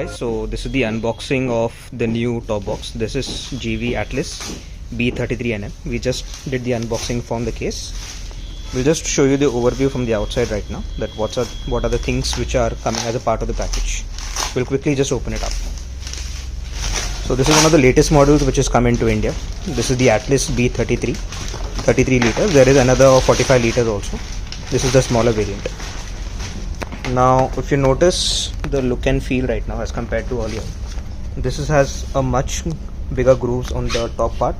Guys, so this is the unboxing of the new top box. This is Givi Atlas B33nm. We just did the unboxing from the case. We'll just show you the overview from the outside right now, that what are the things which are coming as a part of the package. We'll quickly just open it up. So this is one of the latest models which has come into India. This is the Atlas B33, 33 liters. There is another 45 liters also. This is the smaller variant. Now if you notice the look and feel right now as compared to earlier, this has a much bigger grooves on the top part,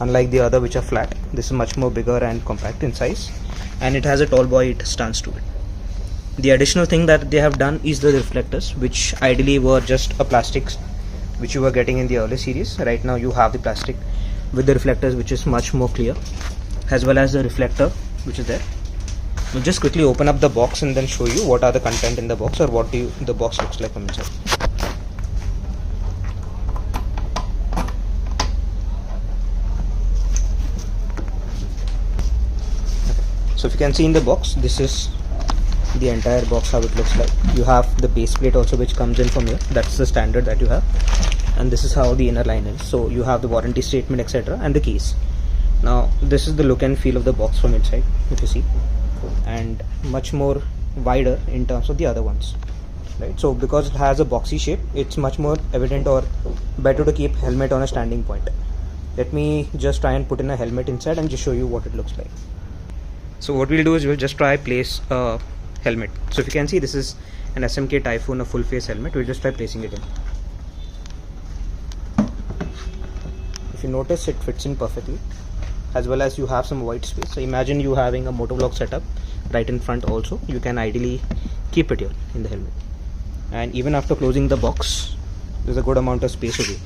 unlike the other which are flat. This is much more bigger and compact in size, and it has a tall boy stance to it. The additional thing that they have done is the reflectors, which ideally were just a plastic which you were getting in the early series. Right now you have the plastic with the reflectors, which is much more clear, as well as the reflector which is there. We'll just quickly open up the box and then show you what are the content in the box, or what the box looks like from inside. So if you can see in the box, this is the entire box, how it looks like. You have the base plate also which comes in from here. That's the standard that you have, and this is how the inner line is. So you have the warranty statement, etc., and the case. Now this is the look and feel of the box from inside, if you see, and much more wider in terms of the other ones, right? So because it has a boxy shape, it's much more evident or better to keep helmet on a standing point. Let me just try and put in a helmet inside and just show you what it looks like. So what we'll do is we'll just try place a helmet. So if you can see, this is an SMK Typhoon, a full face helmet. We'll just try placing it in. If you notice, it fits in perfectly, as well as you have some white space. So imagine you having a motovlog setup right in front also. You can ideally keep it here in the helmet, and even after closing the box, there's a good amount of space over here.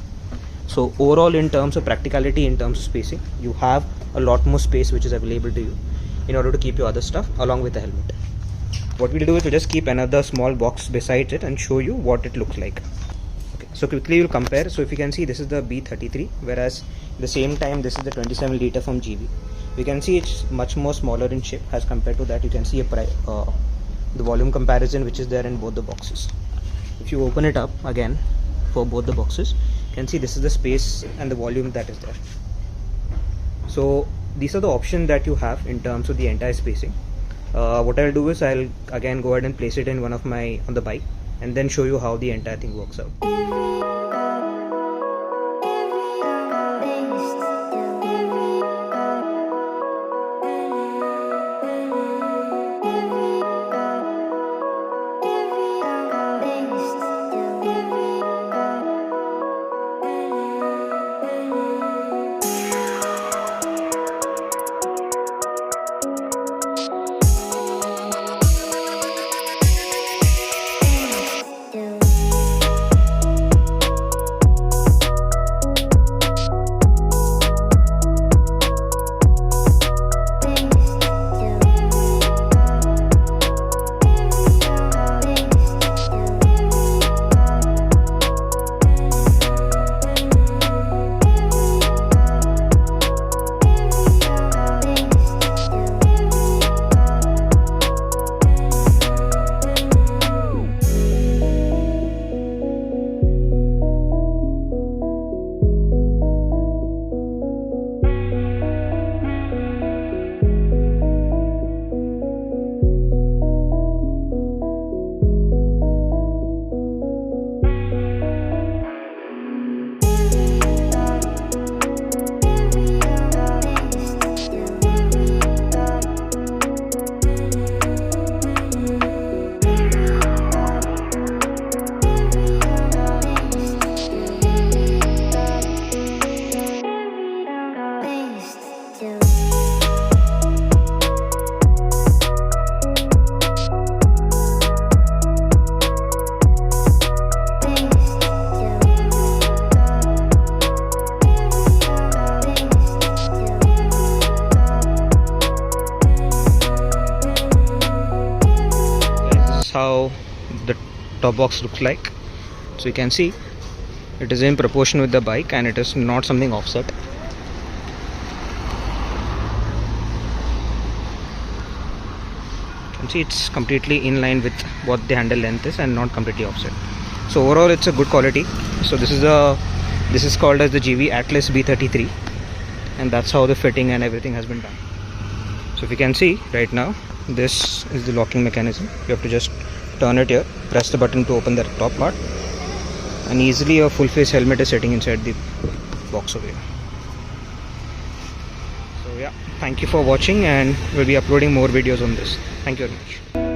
So overall, in terms of practicality, in terms of spacing, you have a lot more space which is available to you in order to keep your other stuff along with the helmet. What we'll do is we'll just keep another small box beside it and show you what it looks like. Okay, so quickly we'll compare. So if you can see, this is the B33, whereas at the same time this is the 27 liter from Givi. You can see it's much more smaller in shape as compared to that. You can see the volume comparison which is there in both the boxes. If you open it up again for both the boxes, you can see this is the space and the volume that is there. So these are the options that you have in terms of the entire spacing. What I'll do is I'll again go ahead and place it in on the bike, and then show you how the entire thing works out. How the top box looks like. So you can see it is in proportion with the bike, and it is not something offset. You can see it's completely in line with what the handle length is and not completely offset. So overall it's a good quality. So this is called as the Givi Atlas B33, and that's how the fitting and everything has been done. So if you can see right now, this is the locking mechanism. You have to just turn it here, press the button to open the top part, and easily a full face helmet is sitting inside the box over here. So yeah, thank you for watching, and we'll be uploading more videos on this. Thank you very much.